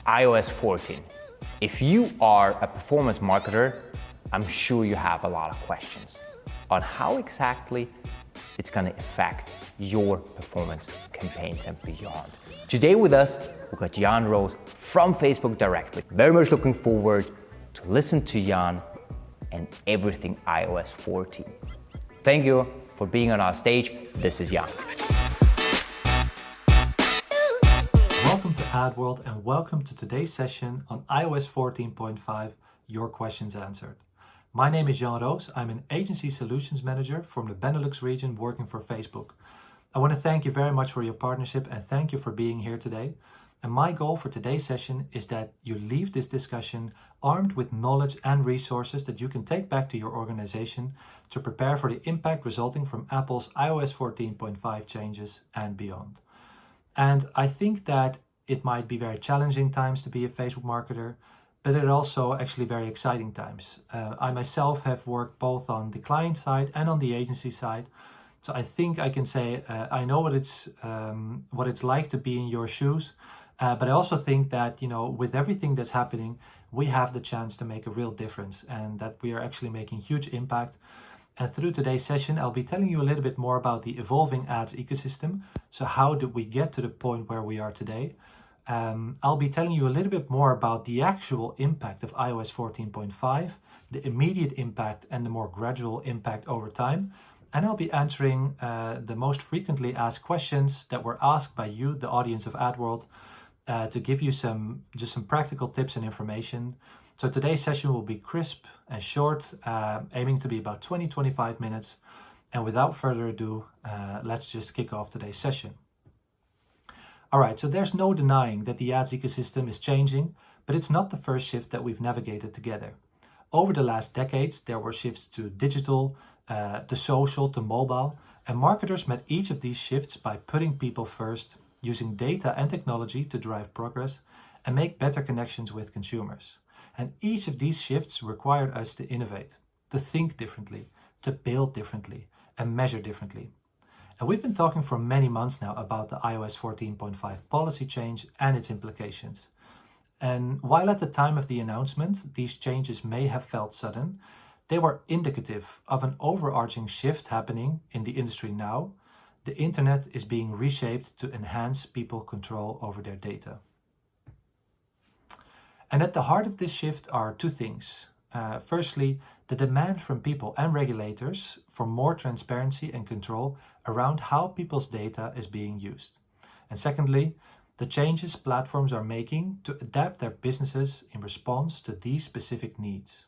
iOS 14. If you are a performance marketer, I'm sure you have a lot of questions on how exactly it's going to affect your performance campaigns and beyond. Today with us, we've got Jan Roos from Facebook directly. Very much looking forward to listen to Jan and everything iOS 14. Thank you for being on our stage. This is Jan. Welcome to AdWorld and welcome to today's session on iOS 14.5, Your Questions Answered. My name is Jan Roos. I'm an agency solutions manager from the Benelux region working for Facebook. I want to thank you very much for your partnership and thank you for being here today. And my goal for today's session is that you leave this discussion armed with knowledge and resources that you can take back to your organization to prepare for the impact resulting from Apple's iOS 14.5 changes and beyond. And I think that it might be very challenging times to be a Facebook marketer, but it also actually very exciting times. I myself have worked both on the client side and on the agency side. So I think I can say I know what it's like to be in your shoes. But I also think that, with everything that's happening, we have the chance to make a real difference and that we are actually making huge impact. And through today's session, I'll be telling you a little bit more about the evolving ads ecosystem. So how did we get to the point where we are today? I'll be telling you a little bit more about the actual impact of iOS 14.5, the immediate impact and the more gradual impact over time. And I'll be answering the most frequently asked questions that were asked by you, the audience of AdWorld, to give you some practical tips and information. So today's session will be crisp and short, aiming to be about 20-25 minutes. And without further ado, let's just kick off today's session. All right, so there's no denying that the ads ecosystem is changing, but it's not the first shift that we've navigated together. Over the last decades, there were shifts to digital, to social, to mobile, and marketers met each of these shifts by putting people first, using data and technology to drive progress and make better connections with consumers. And each of these shifts required us to innovate, to think differently, to build differently, and measure differently. And we've been talking for many months now about the iOS 14.5 policy change and its implications. And while at the time of the announcement, these changes may have felt sudden, they were indicative of an overarching shift happening in the industry now. The internet is being reshaped to enhance people's control over their data. And at the heart of this shift are two things. Firstly, the demand from people and regulators for more transparency and control around how people's data is being used. And secondly, the changes platforms are making to adapt their businesses in response to these specific needs.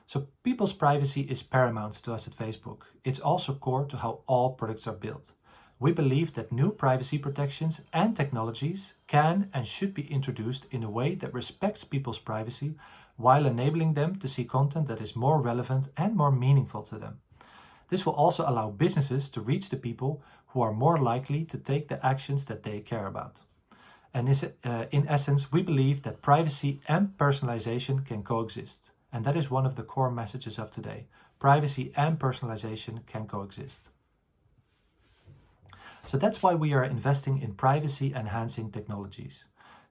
So people's privacy is paramount to us at Facebook. It's also core to how all products are built. We believe that new privacy protections and technologies can and should be introduced in a way that respects people's privacy while enabling them to see content that is more relevant and more meaningful to them. This will also allow businesses to reach the people who are more likely to take the actions that they care about. And in essence, we believe that privacy and personalization can coexist. And that is one of the core messages of today. Privacy and personalization can coexist. So that's why we are investing in privacy-enhancing technologies.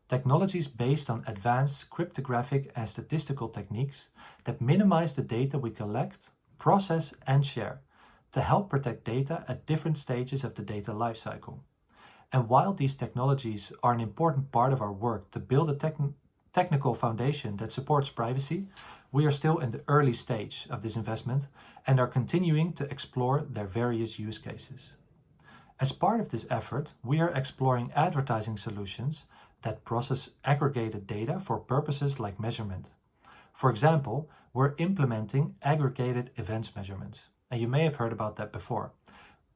Technologies based on advanced cryptographic and statistical techniques that minimize the data we collect, process, and share to help protect data at different stages of the data lifecycle. And while these technologies are an important part of our work to build a technical foundation that supports privacy, we are still in the early stage of this investment and are continuing to explore their various use cases. As part of this effort, we are exploring advertising solutions that process aggregated data for purposes like measurement. For example, we're implementing aggregated events measurements, and you may have heard about that before.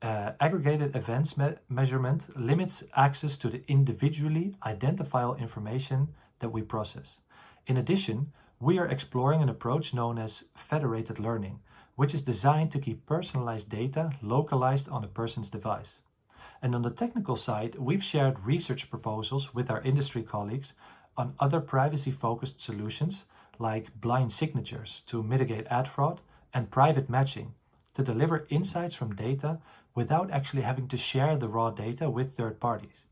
Aggregated events measurement limits access to the individually identifiable information that we process. In addition, we are exploring an approach known as federated learning, which is designed to keep personalized data localized on a person's device. And on the technical side, we've shared research proposals with our industry colleagues on other privacy-focused solutions like blind signatures to mitigate ad fraud and private matching to deliver insights from data without actually having to share the raw data with third parties.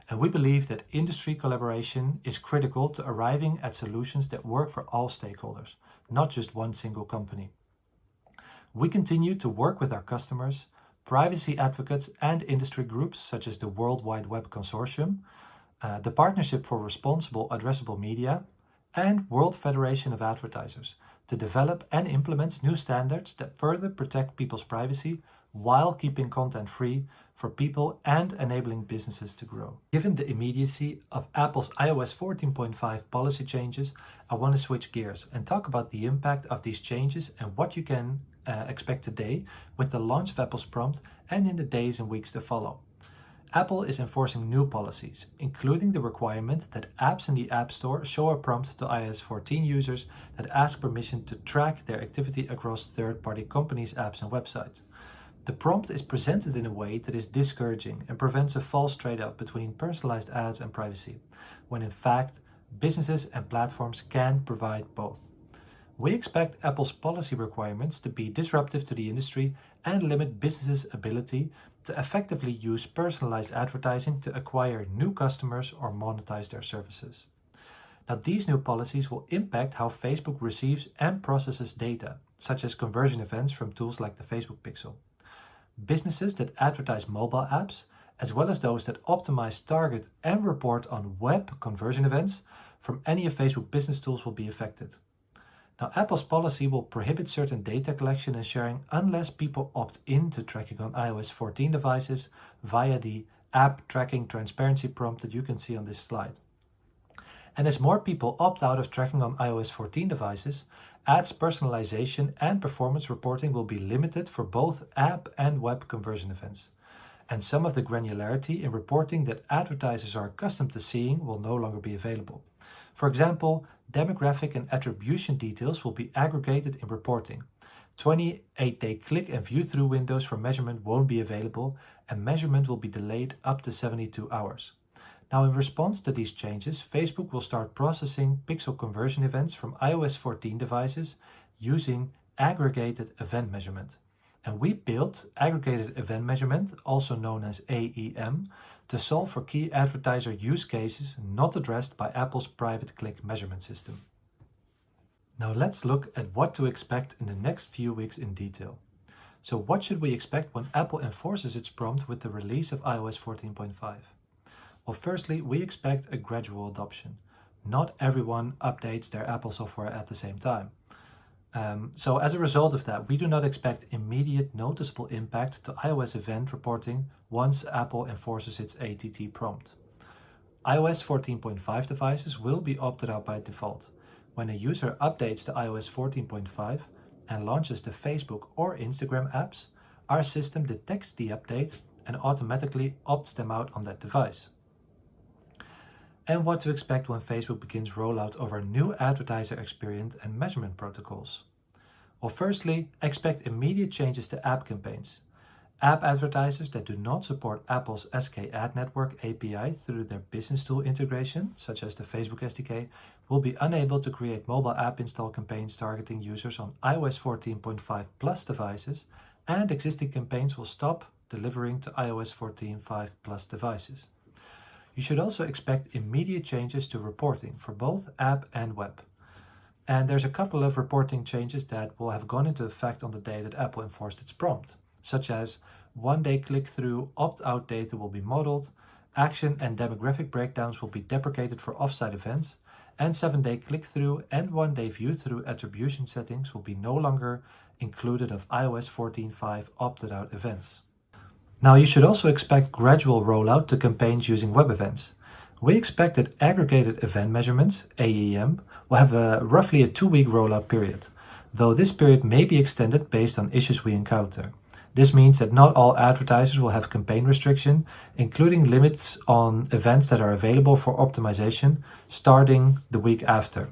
And we believe that industry collaboration is critical to arriving at solutions that work for all stakeholders, not just one single company. We continue to work with our customers, privacy advocates, and industry groups such as the World Wide Web Consortium, the Partnership for Responsible Addressable Media, and World Federation of Advertisers to develop and implement new standards that further protect people's privacy while keeping content free for people and enabling businesses to grow. Given the immediacy of Apple's iOS 14.5 policy changes, I want to switch gears and talk about the impact of these changes and what you can expect today with the launch of Apple's prompt and in the days and weeks to follow. Apple is enforcing new policies, including the requirement that apps in the App Store show a prompt to iOS 14 users that ask permission to track their activity across third-party companies' apps and websites. The prompt is presented in a way that is discouraging and prevents a false trade-off between personalized ads and privacy, when in fact, businesses and platforms can provide both. We expect Apple's policy requirements to be disruptive to the industry and limit businesses' ability to effectively use personalized advertising to acquire new customers or monetize their services. Now, these new policies will impact how Facebook receives and processes data, such as conversion events from tools like the Facebook Pixel. Businesses that advertise mobile apps, as well as those that optimize, target, and report on web conversion events from any of Facebook business tools will be affected. Now, Apple's policy will prohibit certain data collection and sharing unless people opt in to tracking on iOS 14 devices via the App Tracking Transparency prompt that you can see on this slide. And as more people opt out of tracking on iOS 14 devices, ads personalization and performance reporting will be limited for both app and web conversion events. And some of the granularity in reporting that advertisers are accustomed to seeing will no longer be available. For example, demographic and attribution details will be aggregated in reporting. 28-day click and view-through windows for measurement won't be available, and measurement will be delayed up to 72 hours. Now, in response to these changes, Facebook will start processing pixel conversion events from iOS 14 devices using aggregated event measurement. And we built aggregated event measurement, also known as AEM, to solve for key advertiser use cases not addressed by Apple's private click measurement system. Now let's look at what to expect in the next few weeks in detail. So what should we expect when Apple enforces its prompt with the release of iOS 14.5? Well, firstly, we expect a gradual adoption. Not everyone updates their Apple software at the same time. So as a result of that, we do not expect immediate noticeable impact to iOS event reporting once Apple enforces its ATT prompt. iOS 14.5 devices will be opted out by default. When a user updates to iOS 14.5 and launches the Facebook or Instagram apps, our system detects the update and automatically opts them out on that device. And what to expect when Facebook begins rollout of our new advertiser experience and measurement protocols. Well, firstly, expect immediate changes to app campaigns. App advertisers that do not support Apple's SK Ad Network API through their business tool integration, such as the Facebook SDK, will be unable to create mobile app install campaigns targeting users on iOS 14.5 Plus devices, and existing campaigns will stop delivering to iOS 14.5 Plus devices. You should also expect immediate changes to reporting for both app and web. And there's a couple of reporting changes that will have gone into effect on the day that Apple enforced its prompt, such as one-day click-through opt-out data will be modeled, action and demographic breakdowns will be deprecated for off-site events, and 7-day click-through and 1-day view-through attribution settings will be no longer included of iOS 14.5 opted-out events. Now, you should also expect gradual rollout to campaigns using web events. We expect that aggregated event measurements, AEM, will have roughly a 2-week rollout period, though this period may be extended based on issues we encounter. This means that not all advertisers will have campaign restriction, including limits on events that are available for optimization starting the week after.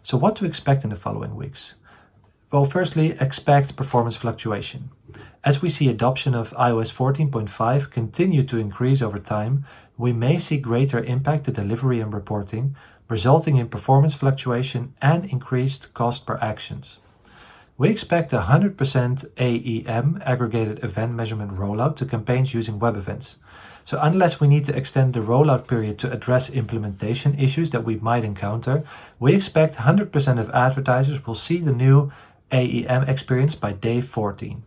So what to expect in the following weeks? Well, firstly, expect performance fluctuation. As we see adoption of iOS 14.5 continue to increase over time, we may see greater impact to delivery and reporting, resulting in performance fluctuation and increased cost per actions. we expect 100% AEM, aggregated event measurement rollout, to campaigns using web events. So unless we need to extend the rollout period to address implementation issues that we might encounter, we expect 100% of advertisers will see the new AEM experience by day 14.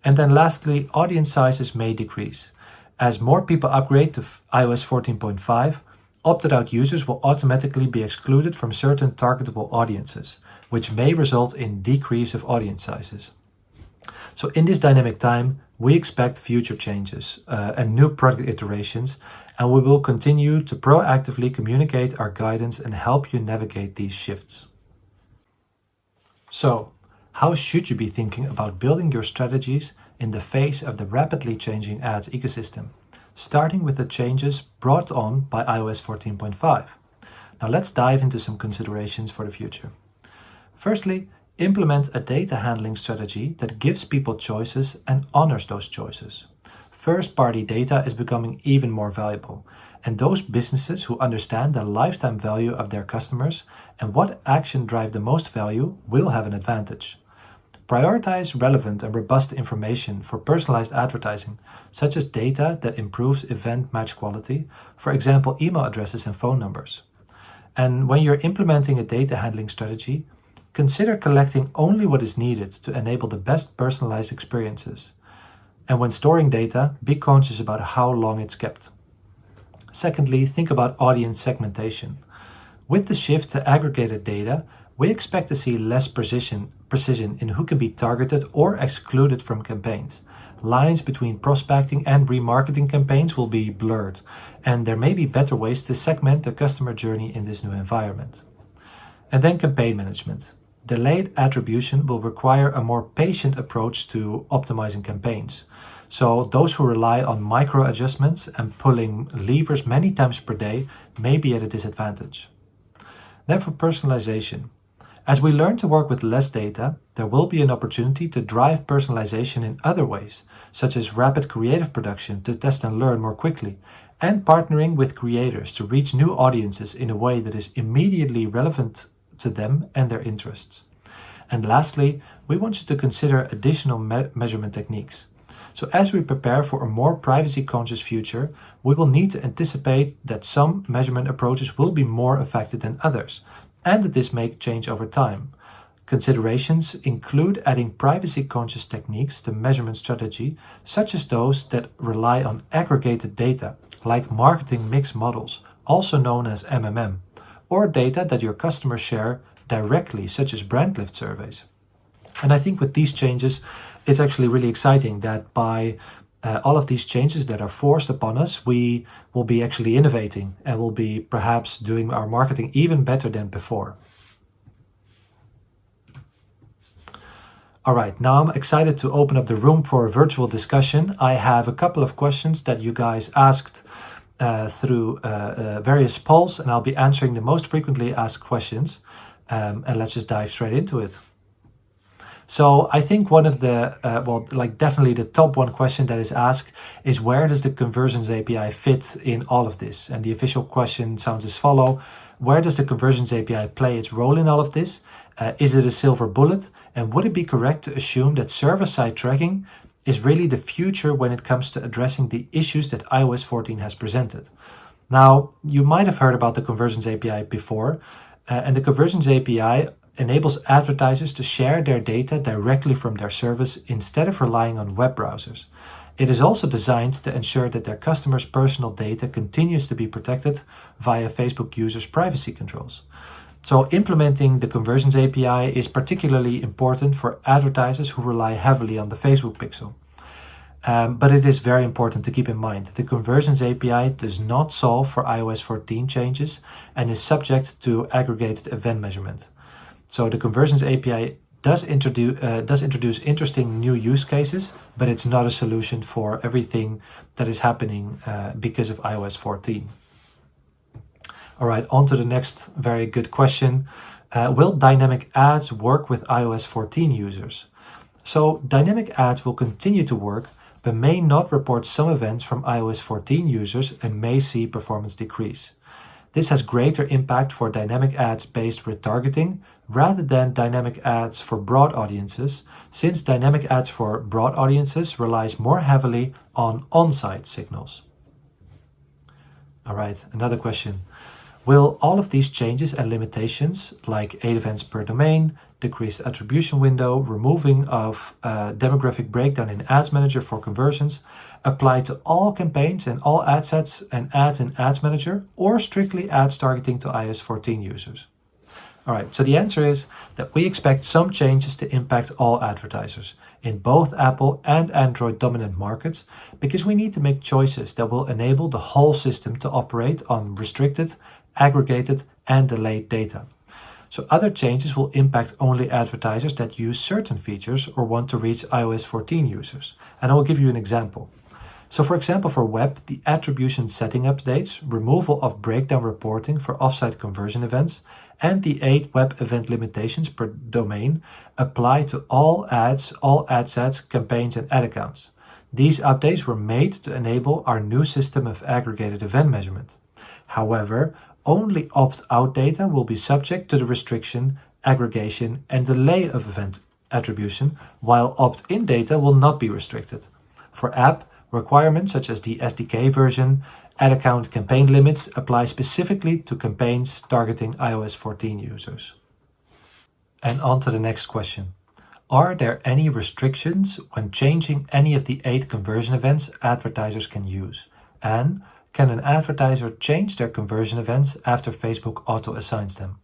And then lastly, audience sizes may decrease. As more people upgrade to iOS 14.5, opted-out users will automatically be excluded from certain targetable audiences, which may result in decrease of audience sizes. So in this dynamic time, we expect future changes and new product iterations, and we will continue to proactively communicate our guidance and help you navigate these shifts. So, how should you be thinking about building your strategies in the face of the rapidly changing ads ecosystem, starting with the changes brought on by iOS 14.5? Now let's dive into some considerations for the future. Firstly, implement a data handling strategy that gives people choices and honors those choices. First-party data is becoming even more valuable, and those businesses who understand the lifetime value of their customers and what action drive the most value will have an advantage. Prioritize relevant and robust information for personalized advertising, such as data that improves event match quality, for example, email addresses and phone numbers. And when you're implementing a data handling strategy, consider collecting only what is needed to enable the best personalized experiences. And when storing data, be conscious about how long it's kept. Secondly, think about audience segmentation. With the shift to aggregated data, we expect to see less precision in who can be targeted or excluded from campaigns. Lines between prospecting and remarketing campaigns will be blurred, and there may be better ways to segment the customer journey in this new environment. And then campaign management. Delayed attribution will require a more patient approach to optimizing campaigns. So those who rely on micro adjustments and pulling levers many times per day may be at a disadvantage. Then for personalization. As we learn to work with less data, there will be an opportunity to drive personalization in other ways, such as rapid creative production to test and learn more quickly, and partnering with creators to reach new audiences in a way that is immediately relevant to them and their interests. And lastly, we want you to consider additional measurement techniques. So as we prepare for a more privacy-conscious future, we will need to anticipate that some measurement approaches will be more effective than others, and that this may change over time. Considerations include adding privacy-conscious techniques to measurement strategy, such as those that rely on aggregated data, like marketing mix models, also known as MMM, or data that your customers share directly, such as brand lift surveys. And I think with these changes, it's actually really exciting that by all of these changes that are forced upon us, we will be actually innovating and will be perhaps doing our marketing even better than before. All right, now I'm excited to open up the room for a virtual discussion. I have a couple of questions that you guys asked through various polls, and I'll be answering the most frequently asked questions. And let's just dive straight into it. So I think one of the, definitely the top one question that is asked is, where does the Conversions API fit in all of this? And the official question sounds as follow: where does the Conversions API play its role in all of this? Is it a silver bullet? And would it be correct to assume that server-side tracking is really the future when it comes to addressing the issues that iOS 14 has presented? Now, you might have heard about the Conversions API before, and the Conversions API enables advertisers to share their data directly from their service instead of relying on web browsers. It is also designed to ensure that their customers' personal data continues to be protected via Facebook users' privacy controls. So implementing the Conversions API is particularly important for advertisers who rely heavily on the Facebook pixel. But it is very important to keep in mind the Conversions API does not solve for iOS 14 changes and is subject to aggregated event measurement. So the Conversions API does introduce interesting new use cases, but it's not a solution for everything that is happening because of iOS 14. All right, on to the next very good question. Will dynamic ads work with iOS 14 users? So dynamic ads will continue to work, but may not report some events from iOS 14 users and may see performance decrease. This has greater impact for dynamic ads-based retargeting rather than dynamic ads for broad audiences, since dynamic ads for broad audiences relies more heavily on on-site signals. All right, another question. Will all of these changes and limitations, like 8 events per domain, decreased attribution window, removing of demographic breakdown in Ads Manager for conversions, apply to all campaigns and all ad sets and ads in Ads Manager, or strictly ads targeting to iOS 14 users? All right, so the answer is that we expect some changes to impact all advertisers in both Apple and Android dominant markets, because we need to make choices that will enable the whole system to operate on restricted, aggregated, and delayed data. So other changes will impact only advertisers that use certain features or want to reach iOS 14 users. And I will give you an example. So for example, for web, the attribution setting updates, removal of breakdown reporting for offsite conversion events, and the 8 web event limitations per domain apply to all ads, all ad sets, campaigns, and ad accounts. These updates were made to enable our new system of aggregated event measurement. However, only opt-out data will be subject to the restriction, aggregation, and delay of event attribution, while opt-in data will not be restricted. For app, requirements such as the SDK version, ad account campaign limits apply specifically to campaigns targeting iOS 14 users. And on to the next question. Are there any restrictions when changing any of the 8 conversion events advertisers can use? And can an advertiser change their conversion events after Facebook auto-assigns them?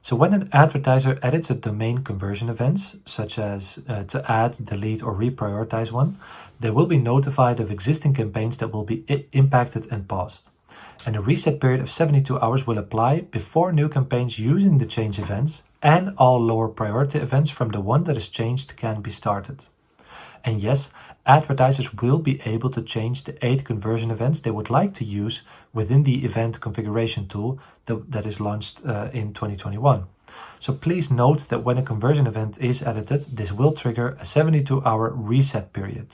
So when an advertiser edits a domain conversion events, such as to add, delete, or reprioritize one, they will be notified of existing campaigns that will be impacted and paused. And a reset period of 72 hours will apply before new campaigns using the change events, and all lower priority events from the one that is changed can be started. And yes, advertisers will be able to change the 8 conversion events they would like to use within the event configuration tool that is launched in 2021. So please note that when a conversion event is edited, this will trigger a 72-hour reset period.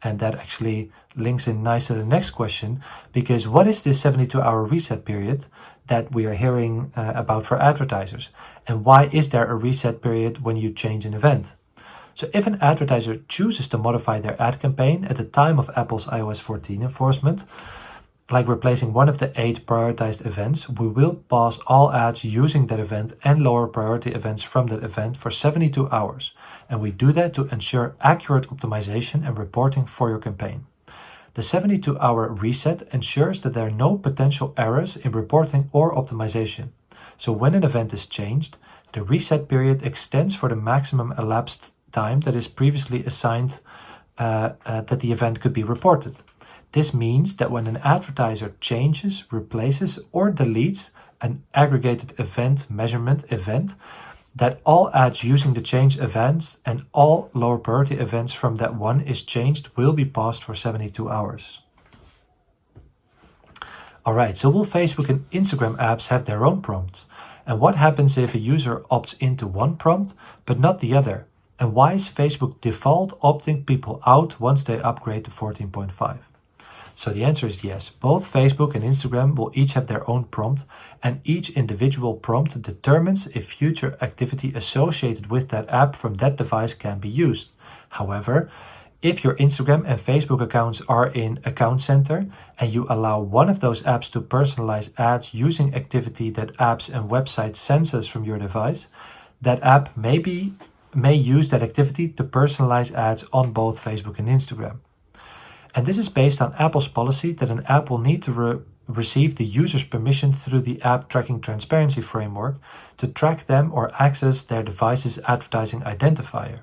And that actually links in nice to the next question, because what is this 72-hour reset period that we are hearing about for advertisers? And why is there a reset period when you change an event? So if an advertiser chooses to modify their ad campaign at the time of Apple's iOS 14 enforcement, like replacing one of the 8 prioritized events, we will pause all ads using that event and lower priority events from that event for 72 hours. And we do that to ensure accurate optimization and reporting for your campaign. The 72-hour reset ensures that there are no potential errors in reporting or optimization. So when an event is changed, the reset period extends for the maximum elapsed time that is previously assigned that the event could be reported. This means that when an advertiser changes, replaces, or deletes an aggregated event measurement event, that all ads using the changed events and all lower priority events from that one is changed will be paused for 72 hours. Alright, so will Facebook and Instagram apps have their own prompts? And what happens if a user opts into one prompt but not the other? And why is Facebook default opting people out once they upgrade to 14.5? So the answer is yes. Both Facebook and Instagram will each have their own prompt, and each individual prompt determines if future activity associated with that app from that device can be used. However, if your Instagram and Facebook accounts are in Account Center and you allow one of those apps to personalize ads using activity that apps and websites senses from your device, that app may use that activity to personalize ads on both Facebook and Instagram. And this is based on Apple's policy that an app will need to receive the user's permission through the App Tracking Transparency Framework to track them or access their device's advertising identifier.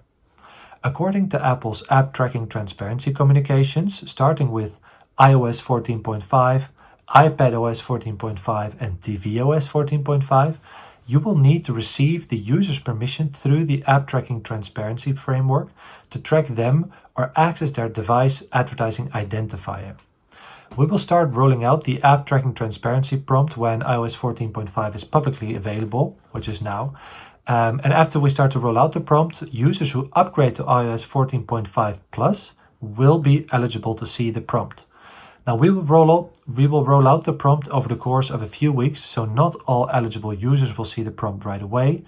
According to Apple's App Tracking Transparency communications, starting with iOS 14.5, iPadOS 14.5, and tvOS 14.5, you will need to receive the user's permission through the App Tracking Transparency Framework to track them or access their device advertising identifier. We will start rolling out the App Tracking Transparency prompt when iOS 14.5 is publicly available, which is now. And after we start to roll out the prompt, users who upgrade to iOS 14.5 Plus will be eligible to see the prompt. Now we will roll out the prompt over the course of a few weeks, so not all eligible users will see the prompt right away.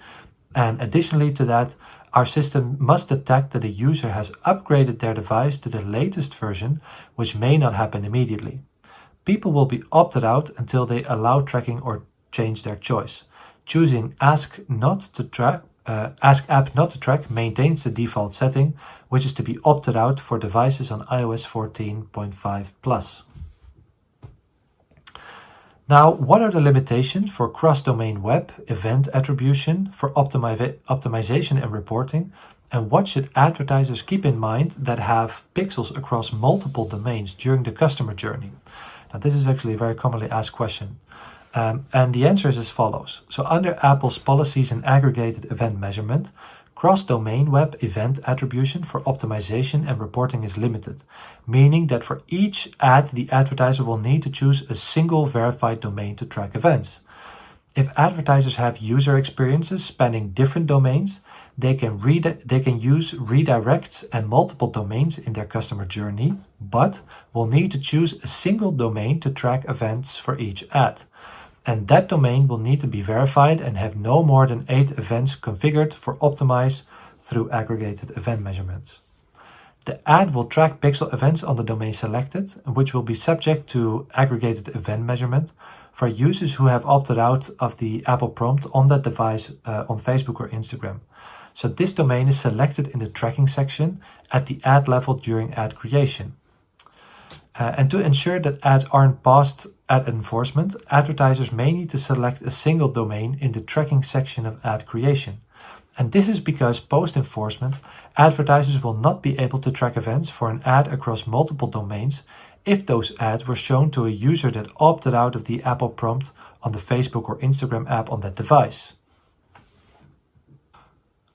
And additionally to that, our system must detect that a user has upgraded their device to the latest version, which may not happen immediately. People will be opted out until they allow tracking or change their choice. Choosing Ask App Not to Track maintains the default setting, which is to be opted out for devices on iOS 14.5 Plus. Now, what are the limitations for cross-domain web event attribution for optimization and reporting? And what should advertisers keep in mind that have pixels across multiple domains during the customer journey? Now, this is actually a very commonly asked question. And the answer is as follows. So under Apple's policies and aggregated event measurement, cross-domain web event attribution for optimization and reporting is limited, meaning that for each ad, the advertiser will need to choose a single verified domain to track events. If advertisers have user experiences spanning different domains, they can use redirects and multiple domains in their customer journey, but will need to choose a single domain to track events for each ad. And that domain will need to be verified and have no more than 8 events configured for optimize through aggregated event measurements. The ad will track pixel events on the domain selected, which will be subject to aggregated event measurement for users who have opted out of the Apple prompt on that device on Facebook or Instagram. So this domain is selected in the tracking section at the ad level during ad creation. And to ensure that ads aren't passed ad enforcement, advertisers may need to select a single domain in the tracking section of ad creation. And this is because post-enforcement, advertisers will not be able to track events for an ad across multiple domains if those ads were shown to a user that opted out of the Apple prompt on the Facebook or Instagram app on that device.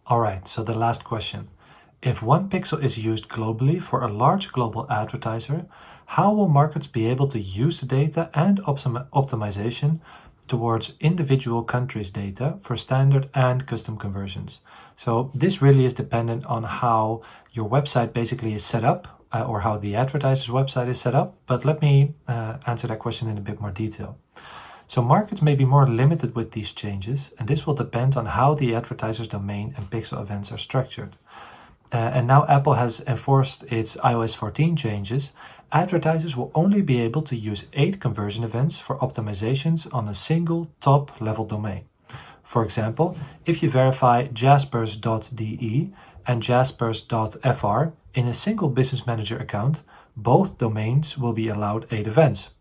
Alright, so the last question. If one pixel is used globally for a large global advertiser, how will markets be able to use the data and optimization towards individual countries' data for standard and custom conversions? So this really is dependent on how your website basically is set up or how the advertiser's website is set up, but let me answer that question in a bit more detail. So markets may be more limited with these changes, and this will depend on how the advertiser's domain and pixel events are structured. And now Apple has enforced its iOS 14 changes. Advertisers will only be able to use 8 conversion events for optimizations on a single top-level domain. For example, if you verify jaspers.de and jaspers.fr in a single Business Manager account, both domains will be allowed 8 events.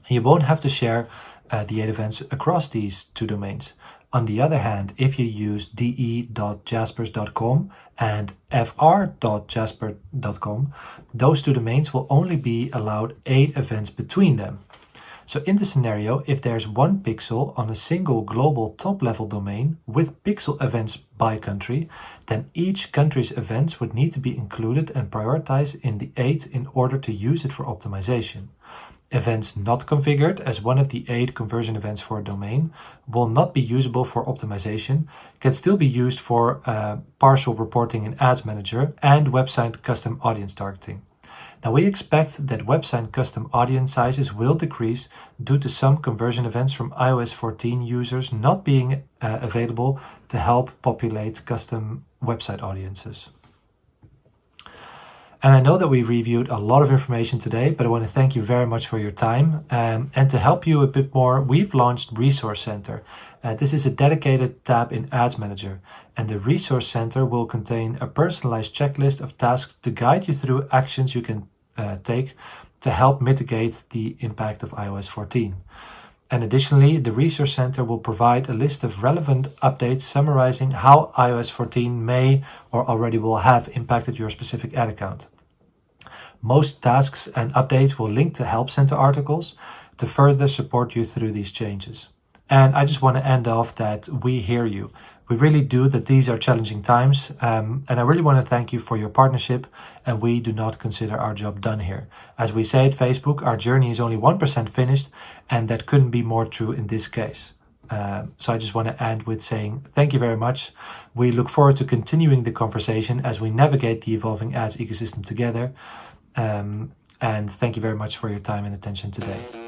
You won't have to share the 8 events across these 2 domains. On the other hand, if you use de.jaspers.com and fr.jasper.com, those 2 domains will only be allowed 8 events between them. So in the scenario, if there's 1 pixel on a single global top-level domain with pixel events by country, then each country's events would need to be included and prioritized in the 8 in order to use it for optimization. Events not configured as one of the 8 conversion events for a domain will not be usable for optimization, can still be used for partial reporting in Ads Manager and website custom audience targeting. Now we expect that website custom audience sizes will decrease due to some conversion events from iOS 14 users not being available to help populate custom website audiences. And I know that we reviewed a lot of information today, but I want to thank you very much for your time. And to help you a bit more, we've launched Resource Center. This is a dedicated tab in Ads Manager, and the Resource Center will contain a personalized checklist of tasks to guide you through actions you can take to help mitigate the impact of iOS 14. And additionally, the Resource Center will provide a list of relevant updates summarizing how iOS 14 may or already will have impacted your specific ad account. Most tasks and updates will link to Help Center articles to further support you through these changes. And I just want to end off that we hear you. We really do, that these are challenging times, and I really want to thank you for your partnership, and we do not consider our job done here. As we say at Facebook, our journey is only 1% finished, and that couldn't be more true in this case. So I just want to end with saying thank you very much. We look forward to continuing the conversation as we navigate the evolving ads ecosystem together. And thank you very much for your time and attention today.